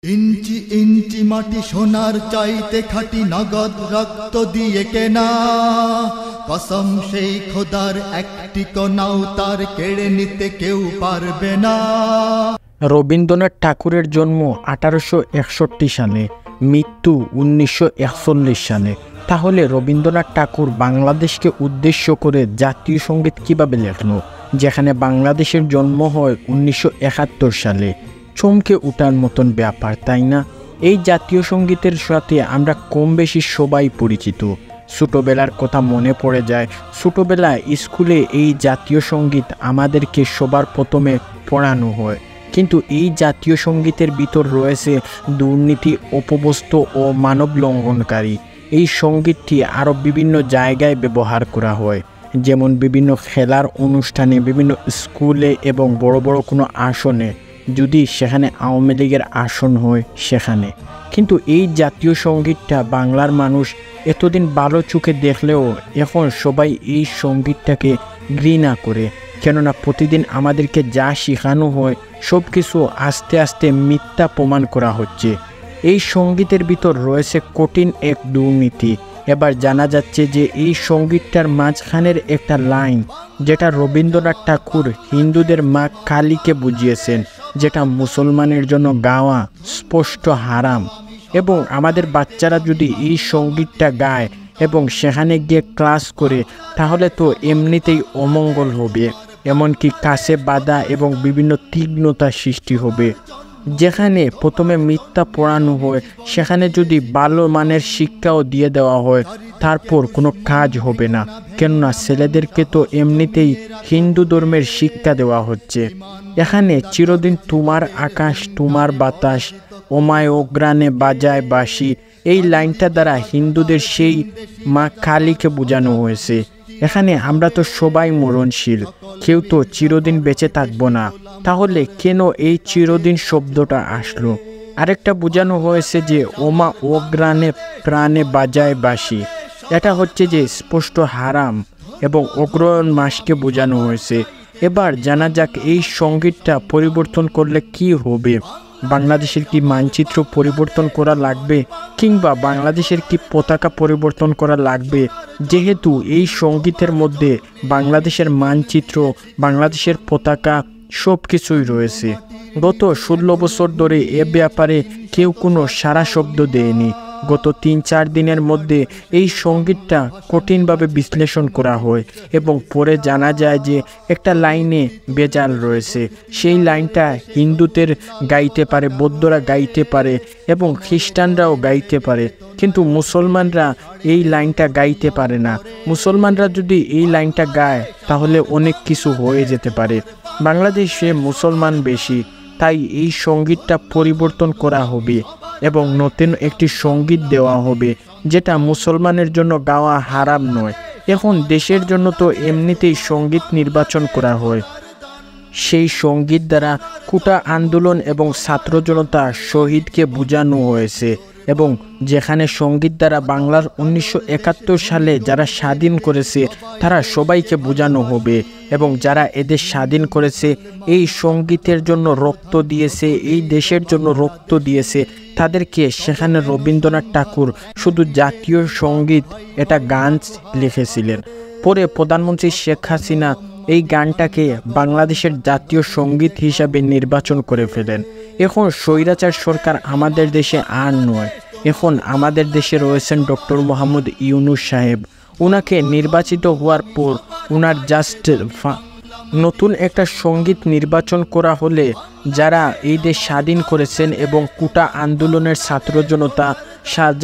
ইঞ্চি ইঞ্চি মাটি সোনার চাইতে খাঁটি নগদ রক্ত দিয়ে কেনা, কসম সেই খোদার একটি কণাও তার কেড়ে নিতে কেউ পারবে না। রবীন্দ্রনাথ ঠাকুরের জন্ম 1861 সালে, মৃত্যু 1941 সালে। তাহলে রবীন্দ্রনাথ ঠাকুর বাংলাদেশকে উদ্দেশ্য করে জাতীয় সঙ্গীত কিভাবে লেখলো, যেখানে বাংলাদেশের জন্ম হয় 1971 সালে? চমকে ওঠার মতন ব্যাপার, তাই না? এই জাতীয় সঙ্গীতের সাথে আমরা কম বেশি সবাই পরিচিত। ছোটোবেলার কথা মনে পড়ে যায়। ছোটোবেলায় স্কুলে এই জাতীয় সঙ্গীত আমাদেরকে সবার প্রথমে পড়ানো হয়, কিন্তু এই জাতীয় সঙ্গীতের ভিতর রয়েছে দুর্নীতি, অপবস্ত্র ও মানব লঙ্ঘনকারী। এই সঙ্গীতটি আরও বিভিন্ন জায়গায় ব্যবহার করা হয়, যেমন বিভিন্ন খেলার অনুষ্ঠানে, বিভিন্ন স্কুলে এবং বড় বড় কোনো আসনে, যদি সেখানে আওয়ামী লীগের আসন হয় সেখানে। কিন্তু এই জাতীয় সঙ্গীতটা বাংলার মানুষ এতদিন ভালো চোখে দেখলেও এখন সবাই এই সঙ্গীতটাকে ঘৃণা করে, কেননা প্রতিদিন আমাদেরকে যা শেখানো হয় সব কিছু আস্তে আস্তে মিথ্যা প্রমাণ করা হচ্ছে। এই সঙ্গীতের ভিতর রয়েছে কঠিন এক দুর্নীতি। এবার জানা যাচ্ছে যে এই সঙ্গীতটার মাঝখানের একটা লাইন, যেটা রবীন্দ্রনাথ ঠাকুর হিন্দুদের মা কালীকে বুঝিয়েছেন, যেটা মুসলমানের জন্য গাওয়া স্পষ্ট হারাম। এবং আমাদের বাচ্চারা যদি এই সঙ্গীতটা গায় এবং সেখানে গিয়ে ক্লাস করে, তাহলে তো এমনিতেই অমঙ্গল হবে, এমনকি কাছে বাধা এবং বিভিন্ন তীক্ষ্ণতার সৃষ্টি হবে। যেখানে প্রথমে মিথ্যা পড়ানো হয়, সেখানে যদি ভালো মানের শিক্ষাও দিয়ে দেওয়া হয়, তারপর কোনো কাজ হবে না, কেননা ছেলেদেরকে তো এমনিতেই হিন্দু ধর্মের শিক্ষা দেওয়া হচ্ছে। এখানে চিরদিন তোমার আকাশ তোমার বাতাস, ওমায় অগ্রাণে বাজায় বাঁশি, এই লাইনটা দ্বারা হিন্দুদের সেই মা কালীকে বোঝানো হয়েছে। এখানে আমরা তো সবাই মরণশীল, কেউ তো চিরদিন বেঁচে থাকবো না, তাহলে কেন এই চিরদিন শব্দটা আসলো? আরেকটা বোঝানো হয়েছে যে ওমা অগ্রাণে প্রাণে বাজায় বাঁশি, এটা হচ্ছে যে স্পষ্ট হারাম, এবং অগ্রহায়ণ মাসকে বোঝানো হয়েছে। এবার জানা যাক এই সঙ্গীতটা পরিবর্তন করলে কি হবে। বাংলাদেশের কি মানচিত্র পরিবর্তন করা লাগবে, কিংবা বাংলাদেশের কি পতাকা পরিবর্তন করা লাগবে? যেহেতু এই সঙ্গীতের মধ্যে বাংলাদেশের মানচিত্র, বাংলাদেশের পতাকা সব কিছুই রয়েছে। গত 16 বছর ধরে এ ব্যাপারে কেউ কোনো সারা শব্দ দেয়নি। গত 3-4 দিনের মধ্যে এই সঙ্গীতটা কঠিনভাবে বিশ্লেষণ করা হয় এবং পরে জানা যায় যে একটা লাইনে বেজাল রয়েছে। সেই লাইনটা হিন্দুদের গাইতে পারে, বৌদ্ধরা গাইতে পারে এবং খ্রিস্টানরাও গাইতে পারে, কিন্তু মুসলমানরা এই লাইনটা গাইতে পারে না। মুসলমানরা যদি এই লাইনটা গায় তাহলে অনেক কিছু হয়ে যেতে পারে। বাংলাদেশে মুসলমান বেশি, তাই এই সঙ্গীতটা পরিবর্তন করা হবে এবং নতুন একটি সঙ্গীত দেওয়া হবে, যেটা মুসলমানের জন্য গাওয়া হারাম নয়। এখন দেশের জন্য তো এমনিতেই সঙ্গীত নির্বাচন করা হয়। সেই সঙ্গীত দ্বারা কোটা আন্দোলন এবং ছাত্র জনতা শহীদকে বোঝানো হয়েছে, এবং যেখানে সঙ্গীত দ্বারা বাংলার 1971 সালে যারা স্বাধীন করেছে তারা সবাইকে বোঝানো হবে, এবং যারা এদের স্বাধীন করেছে, এই সঙ্গীতের জন্য রক্ত দিয়েছে, এই দেশের জন্য রক্ত দিয়েছে, তাদেরকে সেখানে রবীন্দ্রনাথ ঠাকুর শুধু জাতীয় সঙ্গীত এটা গান লিখেছিলেন। পরে প্রধানমন্ত্রী শেখ হাসিনা এই গানটাকে বাংলাদেশের জাতীয় সঙ্গীত হিসাবে নির্বাচন করে ফেলেন। এখন স্বৈরাচার সরকার আমাদের দেশে আর নয়, এখন আমাদের দেশে রয়েছেন ডক্টর মোহাম্মদ ইউনূস সাহেব। ওনাকে নির্বাচিত হওয়ার পর ওনার জাস্ট নতুন একটা সঙ্গীত নির্বাচন করা হলে যারা এই দেশ স্বাধীন করেছেন এবং কোটা আন্দোলনের ছাত্র জনতা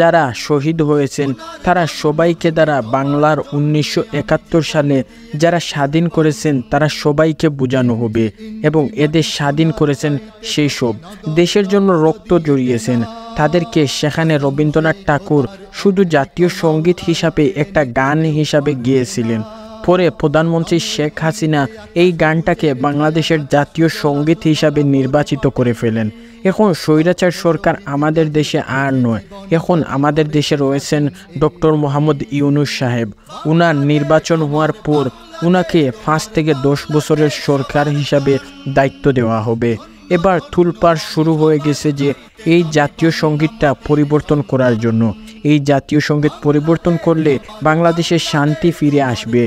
যারা শহীদ হয়েছেন, তারা সবাইকে দ্বারা বাংলার 1971 সালে যারা স্বাধীন করেছেন তারা সবাইকে বোঝানো হবে, এবং এদের স্বাধীন করেছেন সেই সব দেশের জন্য রক্ত জড়িয়েছেন, তাদেরকে সেখানে রবীন্দ্রনাথ ঠাকুর শুধু জাতীয় সঙ্গীত হিসাবে একটা গান হিসাবে গেয়েছিলেন। পরে প্রধানমন্ত্রী শেখ হাসিনা এই গানটাকে বাংলাদেশের জাতীয় সঙ্গীত হিসাবে নির্বাচিত করে ফেলেন। এখন স্বৈরাচার সরকার আমাদের দেশে আর নয়, এখন আমাদের দেশে রয়েছেন ডক্টর মোহাম্মদ ইউনূস সাহেব। উনার নির্বাচন হওয়ার পর উনাকে 5 থেকে 10 বছরের সরকার হিসাবে দায়িত্ব দেওয়া হবে। এবার তোলপাড় শুরু হয়ে গেছে যে এই জাতীয় সঙ্গীতটা পরিবর্তন করার জন্য। এই জাতীয় সঙ্গীত পরিবর্তন করলে বাংলাদেশের শান্তি ফিরে আসবে,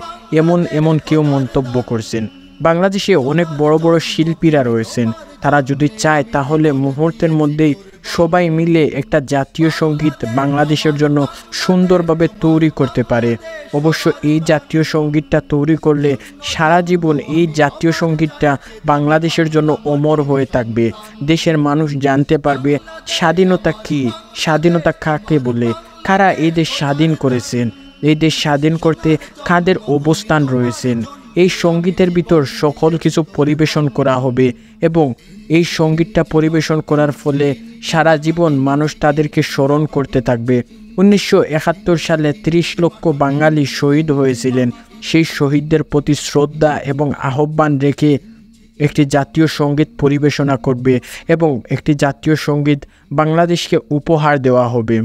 এমন কেউ মন্তব্য করছেন। বাংলাদেশে অনেক বড় বড় শিল্পীরা রয়েছেন, তারা যদি চায় তাহলে মুহূর্তের মধ্যেই সবাই মিলে একটা জাতীয় সঙ্গীত বাংলাদেশের জন্য সুন্দরভাবে তৈরি করতে পারে। অবশ্য এই জাতীয় সঙ্গীতটা তৈরি করলে সারা জীবন এই জাতীয় সঙ্গীতটা বাংলাদেশের জন্য অমর হয়ে থাকবে। দেশের মানুষ জানতে পারবে স্বাধীনতা কী, স্বাধীনতা কাকে বলে, কারা এই দেশ স্বাধীন করেছেন, এই দেশ স্বাধীন করতে কাদের অবস্থান রয়েছেন। এই সঙ্গীতের ভিতর সকল কিছু পরিবেশন করা হবে এবং এই সঙ্গীতটা পরিবেশন করার ফলে সারা জীবন মানুষ তাদেরকে স্মরণ করতে থাকবে। 1971 সালে 30 লক্ষ বাঙালি শহীদ হয়েছিলেন। সেই শহীদদের প্রতি শ্রদ্ধা এবং আহ্বান রেখে একটি জাতীয় সঙ্গীত পরিবেশনা করবে এবং একটি জাতীয় সঙ্গীত বাংলাদেশকে উপহার দেওয়া হবে।